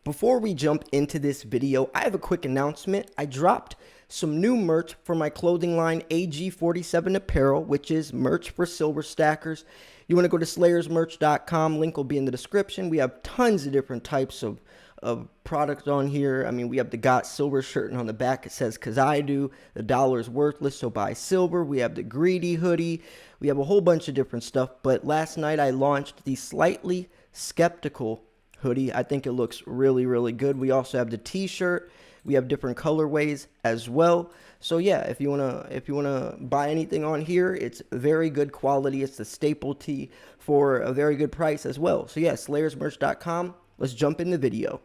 Before we jump into this video, I have a quick announcement. I dropped some new merch for my clothing line AG47 Apparel, which is merch for silver stackers. You want to go to slayersmerch.com, link will be in the description. We have tons of different types of products on here. I mean, we have the Got Silver shirt, and on the back it says, "'Cause I do." The dollar is worthless, so buy silver. We have the Greedy hoodie. We have a whole bunch of different stuff, but last night I launched the Slightly Skeptical hoodie. I think it looks really, really good. We also have the t-shirt. We have different colorways as well. So yeah, if you wanna buy anything on here, it's very good quality. It's the staple tee for a very good price as well. So yeah, slayersmerch.com. Let's jump in the video.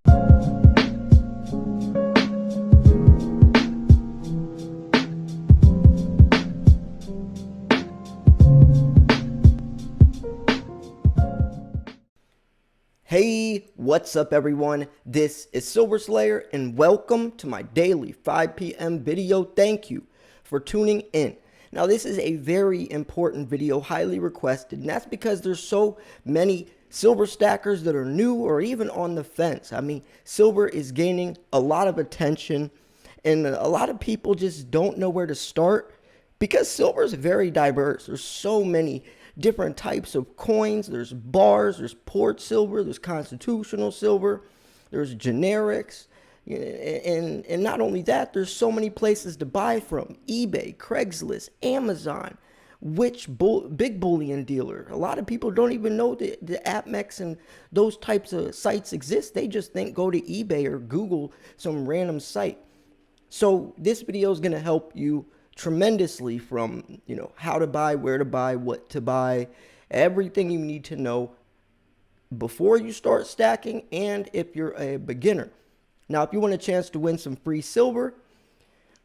Hey, what's up everyone? This is Silver Slayer and welcome to my daily 5 p.m. video. Thank you for tuning in. Now this is a very important video, highly requested, and that's because there's so many silver stackers that are new or even on the fence. I mean, silver is gaining a lot of attention and a lot of people just don't know where to start because silver is very diverse. There's so many different types of coins. There's bars, there's poured silver, there's constitutional silver, there's generics, and not only that, there's so many places to buy from: eBay, Craigslist, Amazon, big bullion dealer. A lot of people don't even know the AppMex and those types of sites exist. They just think go to eBay or Google some random site. So this video is going to help you tremendously from, how to buy, where to buy, what to buy, everything you need to know before you start stacking and if you're a beginner. Now, if you want a chance to win some free silver,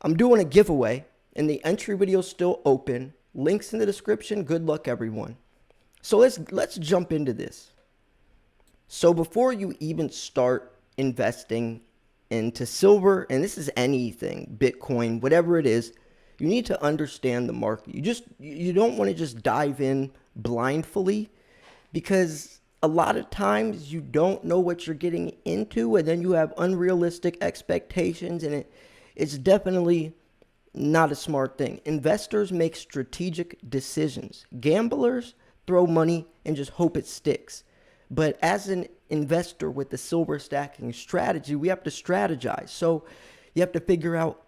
I'm doing a giveaway and the entry video is still open. Links in the description. Good luck, everyone. So let's jump into this. So before you even start investing into silver, and this is anything, Bitcoin, whatever it is, you need to understand the market. You don't want to just dive in blindly, because a lot of times you don't know what you're getting into and then you have unrealistic expectations, and it's definitely not a smart thing. Investors make strategic decisions. Gamblers throw money and just hope it sticks. But as an investor with the silver stacking strategy, we have to strategize. So you have to figure out,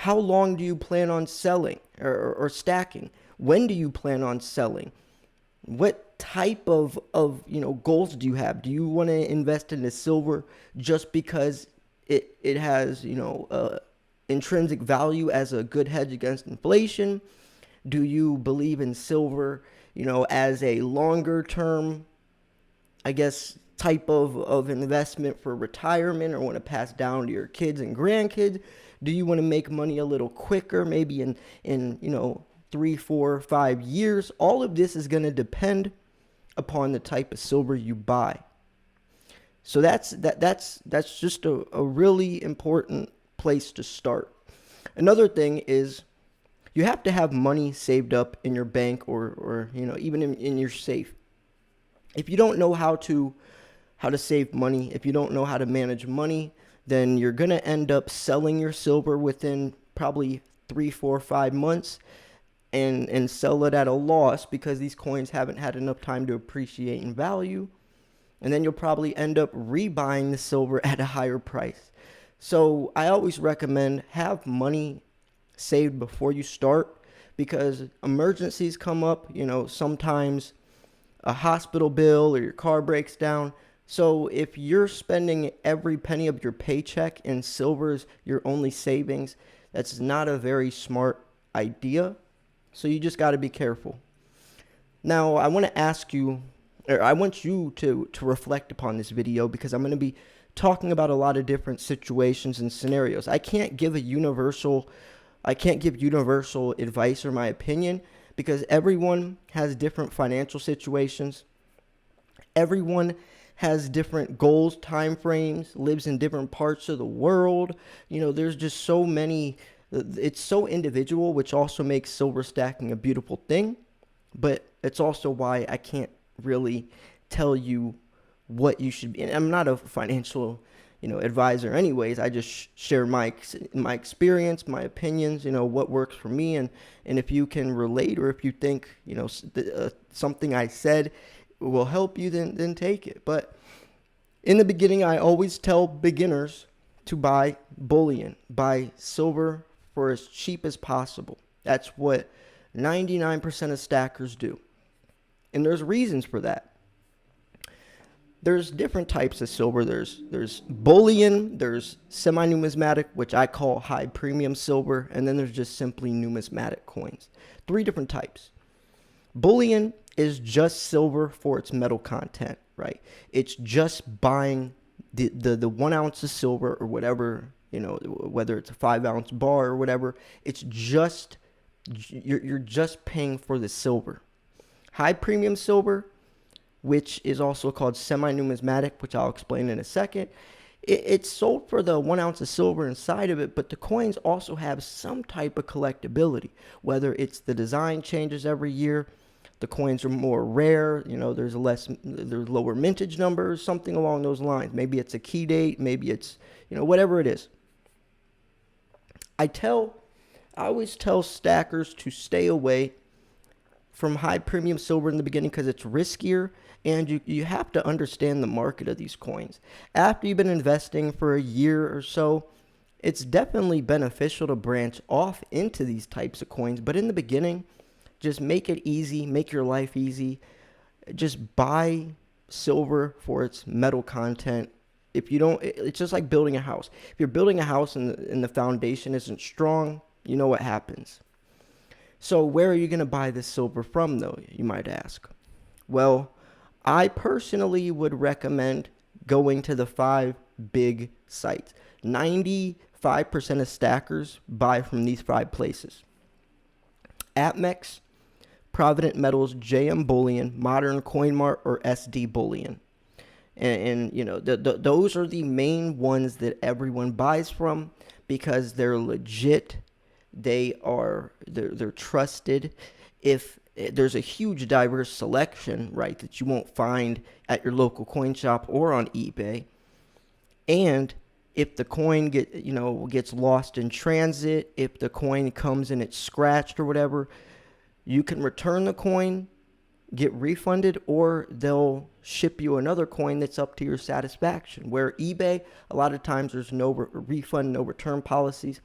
how long do you plan on selling or stacking? When do you plan on selling? What type of goals do you have? Do you want to invest in the silver just because it has, intrinsic value as a good hedge against inflation? Do you believe in silver, as a longer term, type of investment for retirement, or want to pass down to your kids and grandkids? Do you want to make money a little quicker, maybe in 3, 4, 5 years? All of this is going to depend upon the type of silver you buy. So that's just a really important place to start. Another thing is you have to have money saved up in your bank or even in your safe. If you don't know how to save money, if you don't know how to manage money, then you're going to end up selling your silver within probably 3, 4, 5 months and sell it at a loss because these coins haven't had enough time to appreciate in value. And then you'll probably end up rebuying the silver at a higher price. So I always recommend have money saved before you start, because emergencies come up, sometimes a hospital bill or your car breaks down. So if you're spending every penny of your paycheck in silver's your only savings, that's not a very smart idea. So you just got to be careful. Now, I want to ask you, or I want you to reflect upon this video, because I'm going to be talking about a lot of different situations and scenarios. I can't give universal advice or my opinion, because everyone has different financial situations. Everyone has different goals, time frames, lives in different parts of the world. There's just so many. It's so individual, which also makes silver stacking a beautiful thing. But it's also why I can't really tell you what you should be. And I'm not a financial advisor anyways. I just share my experience, my opinions, what works for me. And if you can relate, or if you think, something I said will help you, then take it. But in the beginning, I always tell beginners to buy bullion, buy silver for as cheap as possible. That's what 99% of stackers do. And there's reasons for that. There's different types of silver. There's bullion, there's semi-numismatic, which I call high premium silver, and then there's just simply numismatic coins. 3 different types. Bullion is just silver for its metal content, right? It's just buying the 1 ounce of silver or whatever, whether it's a 5-ounce bar or whatever. It's just, you're just paying for the silver. High premium silver, which is also called semi-numismatic, which I'll explain in a second. It's sold for the 1 ounce of silver inside of it, but the coins also have some type of collectability, whether it's the design changes every year, the coins are more rare, there's lower mintage numbers, something along those lines. Maybe it's a key date, maybe it's, whatever it is. I always tell stackers to stay away from high premium silver in the beginning because it's riskier, and you have to understand the market of these coins. After you've been investing for a year or so, it's definitely beneficial to branch off into these types of coins. But in the beginning, just make it easy, make your life easy. Just buy silver for its metal content. If you don't, it's just like building a house. If you're building a house and the foundation isn't strong, you know what happens. So where are you going to buy this silver from, though, you might ask? Well, I personally would recommend going to the 5 big sites. 95% of stackers buy from these 5 places: APMEX, Provident Metals, JM Bullion, Modern Coin Mart, or SD Bullion. And those are the main ones that everyone buys from because they're legit. They're trusted. If there's a huge diverse selection, right, that you won't find at your local coin shop or on eBay. And if the coin gets lost in transit, if the coin comes and it's scratched or whatever, you can return the coin, get refunded, or they'll ship you another coin that's up to your satisfaction. Where eBay, a lot of times there's no refund, no return policies.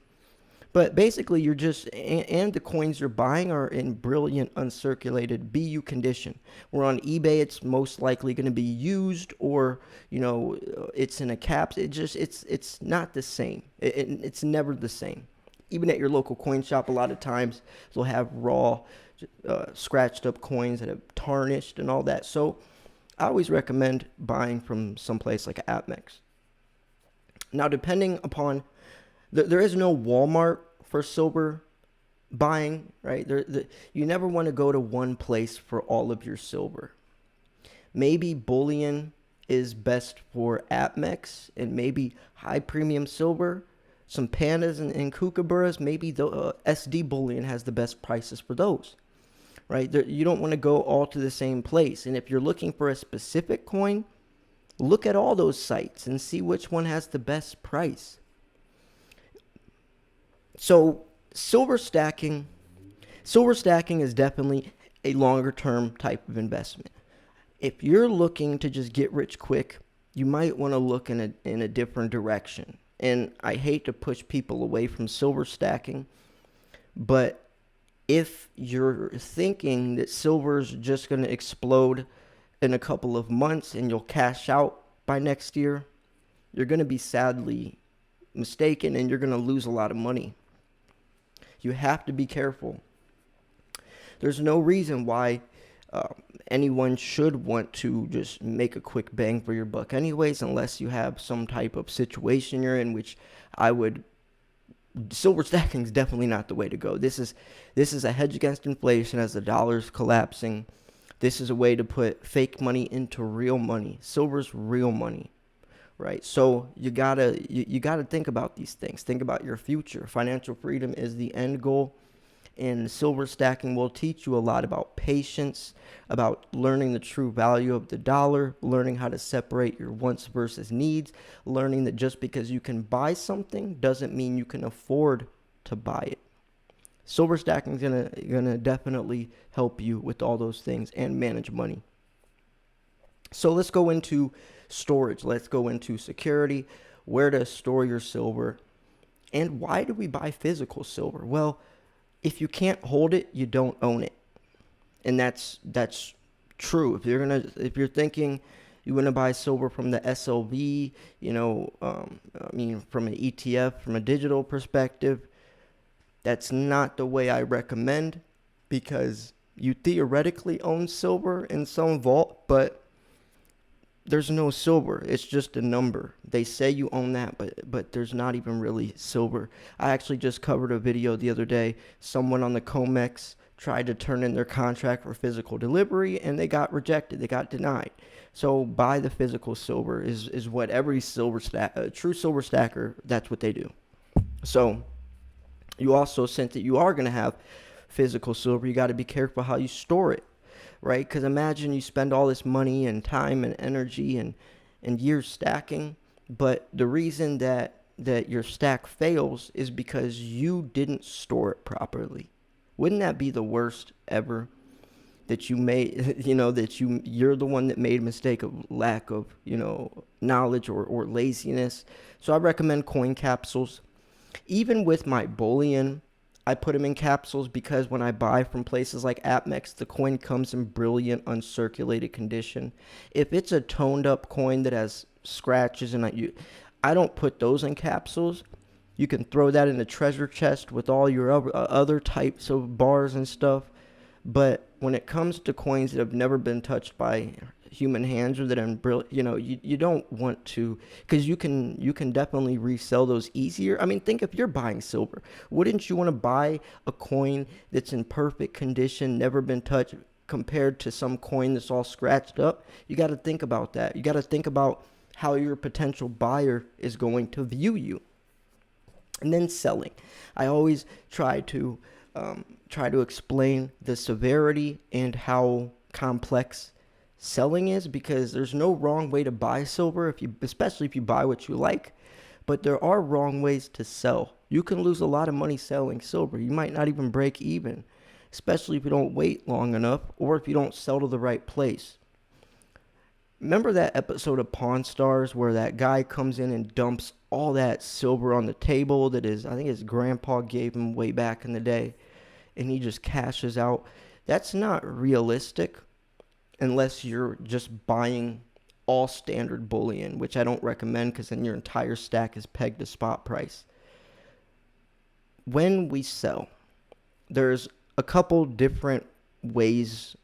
But basically, and the coins you're buying are in brilliant uncirculated BU condition. Where on eBay, it's most likely going to be used, or it's in a caps. It's not the same. It's never the same. Even at your local coin shop, a lot of times they'll have raw, scratched up coins that have tarnished and all that. So I always recommend buying from someplace like APMEX. Now, depending upon there is no Walmart for silver buying, right? You never want to go to one place for all of your silver. Maybe bullion is best for APMEX, and maybe high premium silver, some pandas and kookaburras, maybe the SD bullion has the best prices for those, right? You don't want to go all to the same place. And if you're looking for a specific coin, look at all those sites and see which one has the best price. So silver stacking is definitely a longer term type of investment. If you're looking to just get rich quick, you might want to look in a different direction. And I hate to push people away from silver stacking, but if you're thinking that silver's just going to explode in a couple of months and you'll cash out by next year, you're going to be sadly mistaken, and you're going to lose a lot of money. You have to be careful. There's no reason why anyone should want to just make a quick bang for your buck anyways, unless you have some type of situation you're in, which silver stacking is definitely not the way to go. This is a hedge against inflation as the dollar's collapsing. This is a way to put fake money into real money. Silver's real money. Right, so you gotta think about these things. Think about your future. Financial freedom is the end goal, And silver stacking will teach you a lot about patience, about learning the true value of the dollar, learning how to separate your wants versus needs, learning that just because you can buy something doesn't mean you can afford to buy it. Silver stacking is gonna definitely help you with all those things and manage money. So let's go into storage. Let's go into security, where to store your silver, and why do we buy physical silver? Well, if you can't hold it, you don't own it, and that's true. If you're thinking you want to buy silver from the SLV, from an ETF, from a digital perspective, that's not the way I recommend, because you theoretically own silver in some vault, but there's no silver. It's just a number. They say you own that, but there's not even really silver. I actually just covered a video the other day. Someone on the COMEX tried to turn in their contract for physical delivery, and they got rejected. They got denied. So buy the physical silver is what every true silver stacker, that's what they do. So you also, since that you are going to have physical silver, you got to be careful how you store it, right? Because imagine you spend all this money and time and energy and years stacking, but the reason that your stack fails is because you didn't store it properly. Wouldn't that be the worst ever? That you made, you're the one that made a mistake of lack of, knowledge or laziness. So I recommend coin capsules. Even with my bullion, I put them in capsules because when I buy from places like AppMex, the coin comes in brilliant uncirculated condition. If it's a toned up coin that has scratches and I don't put those in capsules. You can throw that in a treasure chest with all your other types of bars and stuff. But when it comes to coins that have never been touched by human hands or that are you don't want to, because you can definitely resell those easier. I mean, think if you're buying silver, wouldn't you want to buy a coin that's in perfect condition, never been touched, compared to some coin that's all scratched up? You got to think about that. You got to think about how your potential buyer is going to view you. And then selling, I always try to explain the severity and how complex selling is, because there's no wrong way to buy silver, especially if you buy what you like, but there are wrong ways to sell. You can lose a lot of money selling silver. You might not even break even, especially if you don't wait long enough or if you don't sell to the right place. Remember that episode of Pawn Stars where that guy comes in and dumps all that silver on the table that I think his grandpa gave him way back in the day, and he just cashes out? That's not realistic unless you're just buying all standard bullion, which I don't recommend, because then your entire stack is pegged to spot price. When we sell, there's a couple different ways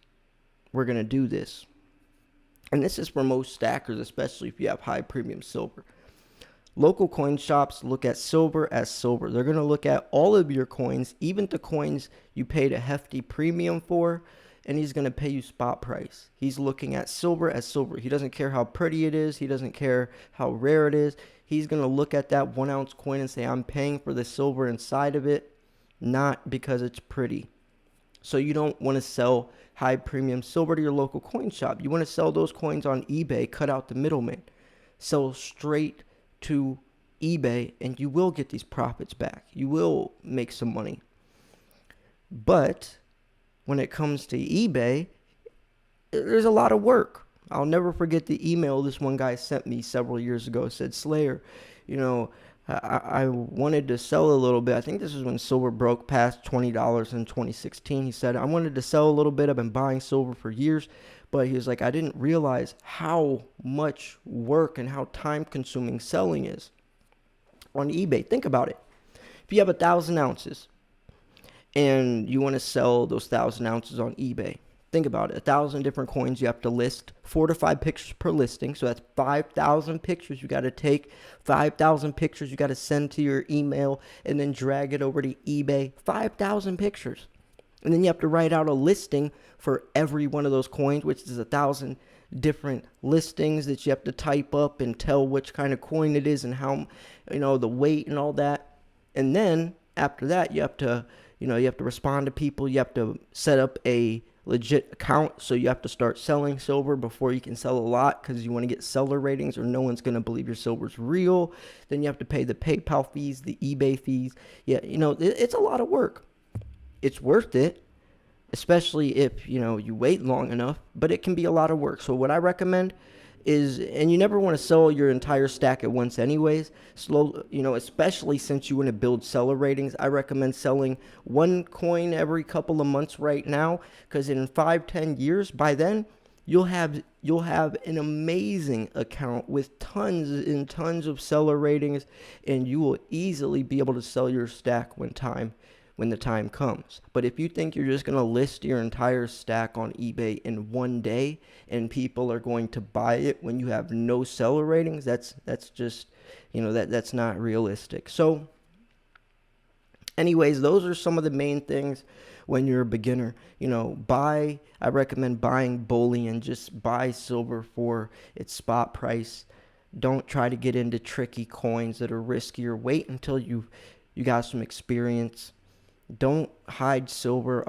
we're going to do this. And this is for most stackers, especially if you have high premium silver. Local coin shops look at silver as silver. They're going to look at all of your coins, even the coins you paid a hefty premium for, and he's going to pay you spot price. He's looking at silver as silver. He doesn't care how pretty it is. He doesn't care how rare it is. He's going to look at that 1 ounce coin and say, I'm paying for the silver inside of it, not because it's pretty. So you don't want to sell high premium silver to your local coin shop. You want to sell those coins on eBay, cut out the middleman. Sell straight to eBay, and you will get these profits back. You will make some money. But when it comes to eBay, there's a lot of work. I'll never forget the email this one guy sent me several years ago. It said, Slayer, I wanted to sell a little bit. I think this is when silver broke past $20 in 2016. He said, I wanted to sell a little bit. I've been buying silver for years. But he was like, I didn't realize how much work and how time consuming selling is on eBay. Think about it. If you have 1,000 ounces and you want to sell those 1,000 ounces on eBay, think about it. 1,000 different coins you have to list, 4 to 5 pictures per listing. So that's 5,000 pictures you got to take, 5,000 pictures you got to send to your email and then drag it over to eBay. 5,000 pictures. And then you have to write out a listing for every one of those coins, which is 1,000 different listings that you have to type up and tell which kind of coin it is and how, the weight and all that. And then after that, you have to, you have to respond to people. You have to set up a legit account. So you have to start selling silver before you can sell a lot, because you want to get seller ratings or no one's going to believe your silver's real. Then you have to pay the PayPal fees, the eBay fees. Yeah, it's a lot of work. It's worth it, especially if you wait long enough, but it can be a lot of work. So what I recommend is, and you never want to sell your entire stack at once anyways, slow, especially since you want to build seller ratings. I recommend selling one coin every couple of months right now, because in 5-10 years, by then you'll have an amazing account with tons and tons of seller ratings, and you will easily be able to sell your stack when the time comes. But if you think you're just going to list your entire stack on eBay in one day and people are going to buy it when you have no seller ratings, that's just, that's not realistic. So anyways, those are some of the main things when you're a beginner. I recommend buying bullion. Just buy silver for its spot price. Don't try to get into tricky coins that are riskier. Wait until you got some experience. Don't hide silver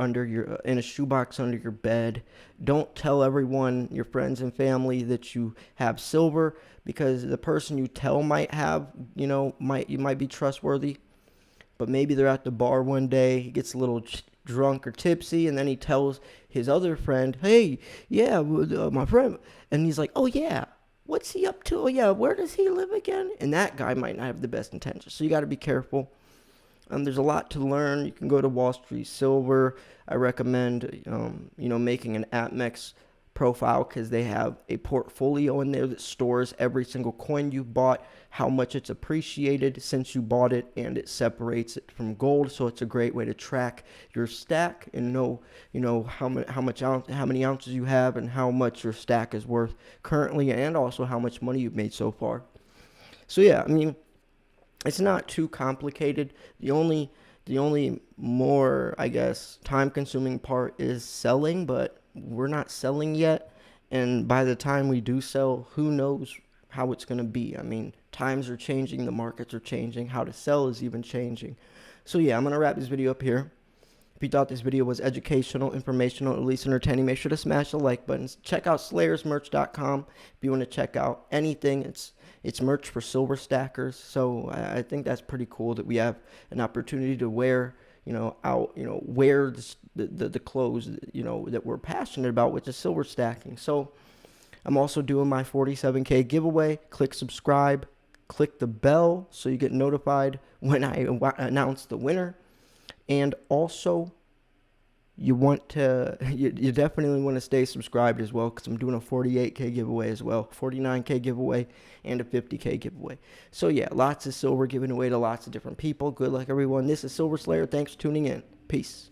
in a shoebox under your bed. Don't tell everyone, your friends and family, that you have silver, because the person you tell might have, you might be trustworthy, but maybe they're at the bar one day, he gets a little drunk or tipsy, and then he tells his other friend, "Hey, yeah, my friend," and he's like, "Oh yeah, what's he up to? Oh yeah, where does he live again?" And that guy might not have the best intentions. So you got to be careful. There's a lot to learn. You can go to Wall Street Silver. I recommend, making an APMEX profile, because they have a portfolio in there that stores every single coin you bought, how much it's appreciated since you bought it, and it separates it from gold. So it's a great way to track your stack and know, how many ounces you have and how much your stack is worth currently, and also how much money you've made so far. So yeah, it's not too complicated. The only more, I guess, time-consuming part is selling, but we're not selling yet. And by the time we do sell, who knows how it's going to be. Times are changing, the markets are changing, how to sell is even changing. So yeah, I'm going to wrap this video up here. If you thought this video was educational, informational, at least entertaining, make sure to smash the like buttons. Check out slayersmerch.com if you want to check out anything. It's merch for silver stackers. So I think that's pretty cool that we have an opportunity to wear, wear the clothes, that we're passionate about, which is silver stacking. So I'm also doing my 47K giveaway. Click subscribe, click the bell so you get notified when I announce the winner. And also, you definitely want to stay subscribed as well, because I'm doing a 48K giveaway as well, 49K giveaway, and a 50K giveaway. So yeah, lots of silver given away to lots of different people. Good luck, everyone. This is Silver Slayer. Thanks for tuning in. Peace.